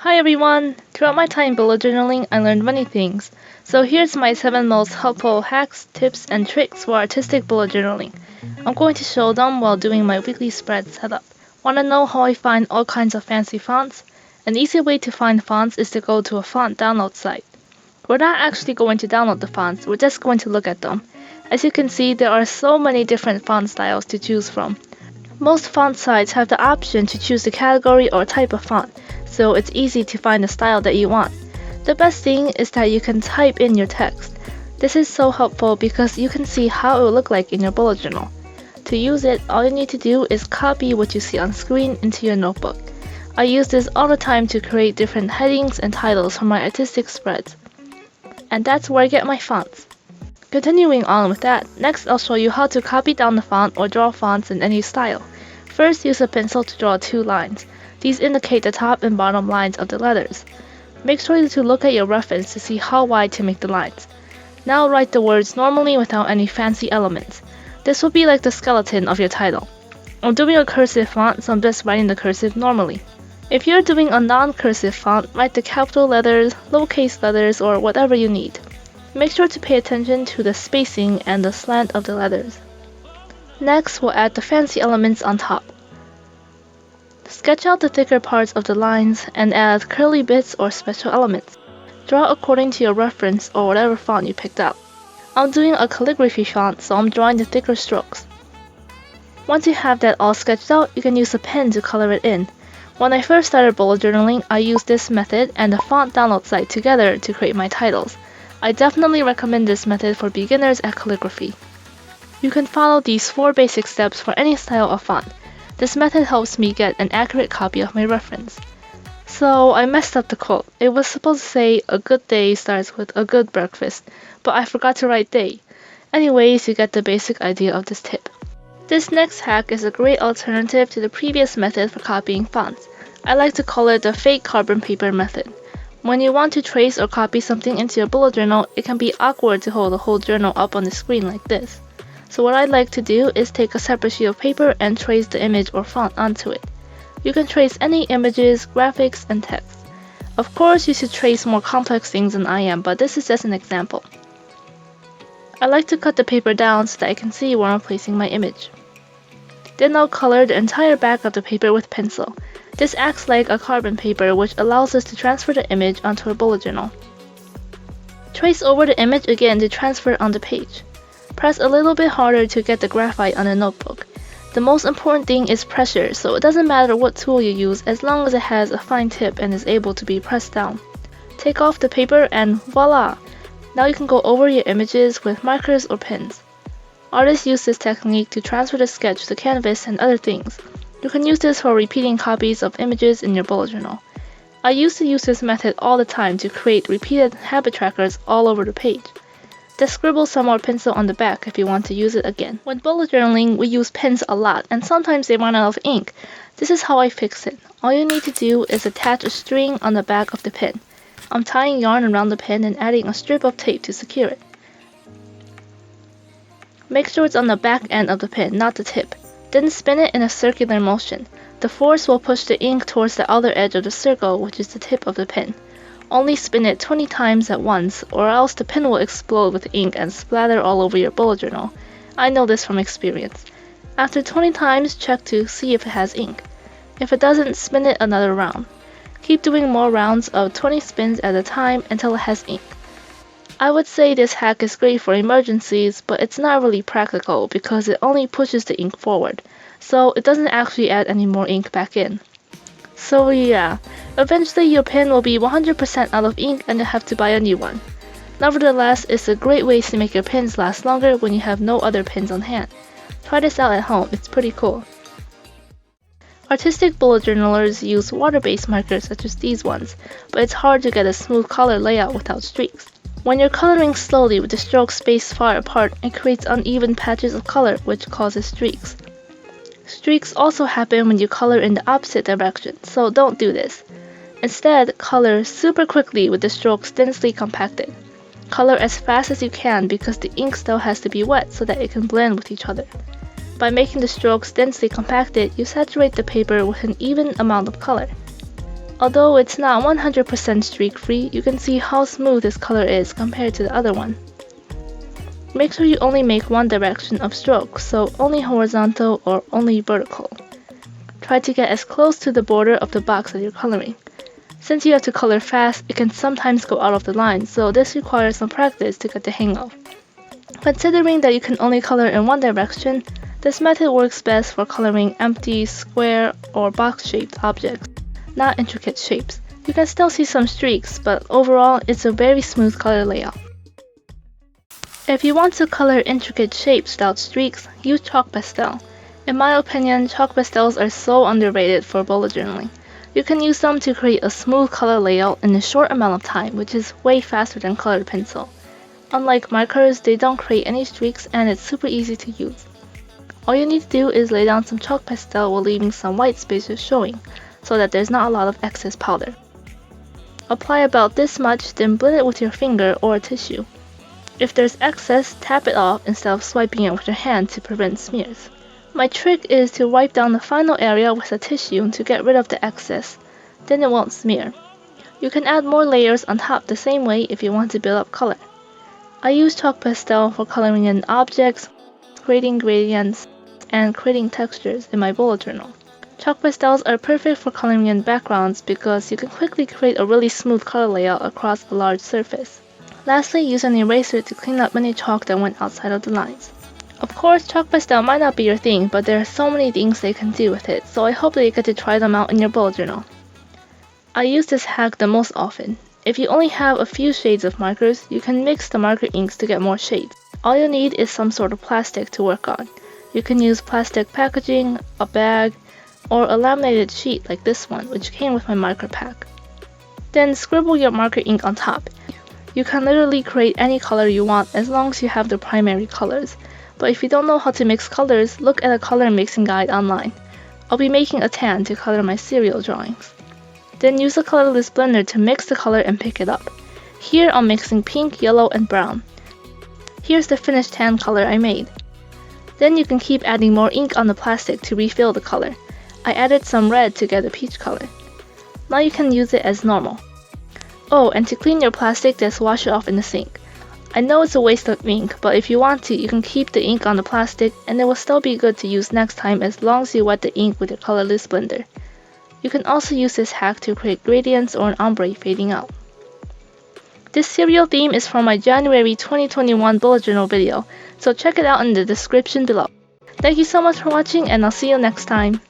Hi everyone! Throughout my time bullet journaling, I learned many things. So here's my 7 most helpful hacks, tips, and tricks for artistic bullet journaling. I'm going to show them while doing my weekly spread setup. Wanna know how I find all kinds of fancy fonts? An easy way to find fonts is to go to a font download site. We're not actually going to download the fonts, we're just going to look at them. As you can see, there are so many different font styles to choose from. Most font sites have the option to choose the category or type of font, so it's easy to find the style that you want. The best thing is that you can type in your text. This is so helpful because you can see how it will look like in your bullet journal. To use it, all you need to do is copy what you see on screen into your notebook. I use this all the time to create different headings and titles for my artistic spreads. And that's where I get my fonts. Continuing on with that, next I'll show you how to copy down the font or draw fonts in any style. First, use a pencil to draw 2 lines. These indicate the top and bottom lines of the letters. Make sure to look at your reference to see how wide to make the lines. Now write the words normally without any fancy elements. This will be like the skeleton of your title. I'm doing a cursive font, so I'm just writing the cursive normally. If you're doing a non-cursive font, write the capital letters, lowercase letters, or whatever you need. Make sure to pay attention to the spacing and the slant of the letters. Next, we'll add the fancy elements on top. Sketch out the thicker parts of the lines and add curly bits or special elements. Draw according to your reference or whatever font you picked out. I'm doing a calligraphy font, so I'm drawing the thicker strokes. Once you have that all sketched out, you can use a pen to color it in. When I first started bullet journaling, I used this method and the font download site together to create my titles. I definitely recommend this method for beginners at calligraphy. You can follow these 4 basic steps for any style of font. This method helps me get an accurate copy of my reference. So I messed up the quote. It was supposed to say, "A good day starts with a good breakfast," but I forgot to write day. Anyways, you get the basic idea of this tip. This next hack is a great alternative to the previous method for copying fonts. I like to call it the fake carbon paper method. When you want to trace or copy something into your bullet journal, it can be awkward to hold the whole journal up on the screen like this. So what I like to do is take a separate sheet of paper and trace the image or font onto it. You can trace any images, graphics, and text. Of course, you should trace more complex things than I am, but this is just an example. I like to cut the paper down so that I can see where I'm placing my image. Then I'll color the entire back of the paper with pencil. This acts like a carbon paper, which allows us to transfer the image onto a bullet journal. Trace over the image again to transfer it on the page. Press a little bit harder to get the graphite on the notebook. The most important thing is pressure, so it doesn't matter what tool you use as long as it has a fine tip and is able to be pressed down. Take off the paper and voila! Now you can go over your images with markers or pens. Artists use this technique to transfer the sketch to canvas and other things. You can use this for repeating copies of images in your bullet journal. I used to use this method all the time to create repeated habit trackers all over the page. Just scribble some more pencil on the back if you want to use it again. When bullet journaling, we use pens a lot and sometimes they run out of ink. This is how I fix it. All you need to do is attach a string on the back of the pen. I'm tying yarn around the pen and adding a strip of tape to secure it. Make sure it's on the back end of the pen, not the tip. Then spin it in a circular motion. The force will push the ink towards the outer edge of the circle, which is the tip of the pen. Only spin it 20 times at once, or else the pen will explode with ink and splatter all over your bullet journal. I know this from experience. After 20 times, check to see if it has ink. If it doesn't, spin it another round. Keep doing more rounds of 20 spins at a time until it has ink. I would say this hack is great for emergencies, but it's not really practical because it only pushes the ink forward, so it doesn't actually add any more ink back in. So yeah, eventually your pen will be 100% out of ink and you'll have to buy a new one. Nevertheless, it's a great way to make your pens last longer when you have no other pens on hand. Try this out at home, it's pretty cool. Artistic bullet journalers use water-based markers such as these ones, but it's hard to get a smooth color layout without streaks. When you're coloring slowly with the strokes spaced far apart, it creates uneven patches of color which causes streaks. Streaks also happen when you color in the opposite direction, so don't do this. Instead, color super quickly with the strokes densely compacted. Color as fast as you can because the ink still has to be wet so that it can blend with each other. By making the strokes densely compacted, you saturate the paper with an even amount of color. Although it's not 100% streak-free, you can see how smooth this color is compared to the other one. Make sure you only make one direction of stroke, so only horizontal or only vertical. Try to get as close to the border of the box that you're coloring. Since you have to color fast, it can sometimes go out of the line, so this requires some practice to get the hang of. Considering that you can only color in one direction, this method works best for coloring empty, square, or box-shaped objects, not intricate shapes. You can still see some streaks, but overall, it's a very smooth color layout. If you want to color intricate shapes without streaks, use chalk pastel. In my opinion, chalk pastels are so underrated for bullet journaling. You can use them to create a smooth color layout in a short amount of time, which is way faster than colored pencil. Unlike markers, they don't create any streaks and it's super easy to use. All you need to do is lay down some chalk pastel while leaving some white spaces showing, so that there's not a lot of excess powder. Apply about this much, then blend it with your finger or a tissue. If there's excess, tap it off instead of swiping it with your hand to prevent smears. My trick is to wipe down the final area with a tissue to get rid of the excess, then it won't smear. You can add more layers on top the same way if you want to build up color. I use chalk pastel for coloring in objects, creating gradients, and creating textures in my bullet journal. Chalk pastels are perfect for coloring in backgrounds because you can quickly create a really smooth color layout across a large surface. Lastly, use an eraser to clean up any chalk that went outside of the lines. Of course, chalk pastel might not be your thing, but there are so many things they can do with it, so I hope that you get to try them out in your bullet journal. I use this hack the most often. If you only have a few shades of markers, you can mix the marker inks to get more shades. All you need is some sort of plastic to work on. You can use plastic packaging, a bag, or a laminated sheet like this one, which came with my marker pack. Then scribble your marker ink on top. You can literally create any color you want as long as you have the primary colors. But if you don't know how to mix colors, look at a color mixing guide online. I'll be making a tan to color my cereal drawings. Then use a colorless blender to mix the color and pick it up. Here I'm mixing pink, yellow, and brown. Here's the finished tan color I made. Then you can keep adding more ink on the plastic to refill the color. I added some red to get a peach color. Now you can use it as normal. Oh, and to clean your plastic, just wash it off in the sink. I know it's a waste of ink, but if you want to, you can keep the ink on the plastic and it will still be good to use next time as long as you wet the ink with your colorless blender. You can also use this hack to create gradients or an ombre fading out. This cereal theme is from my January 2021 bullet journal video, so check it out in the description below. Thank you so much for watching and I'll see you next time.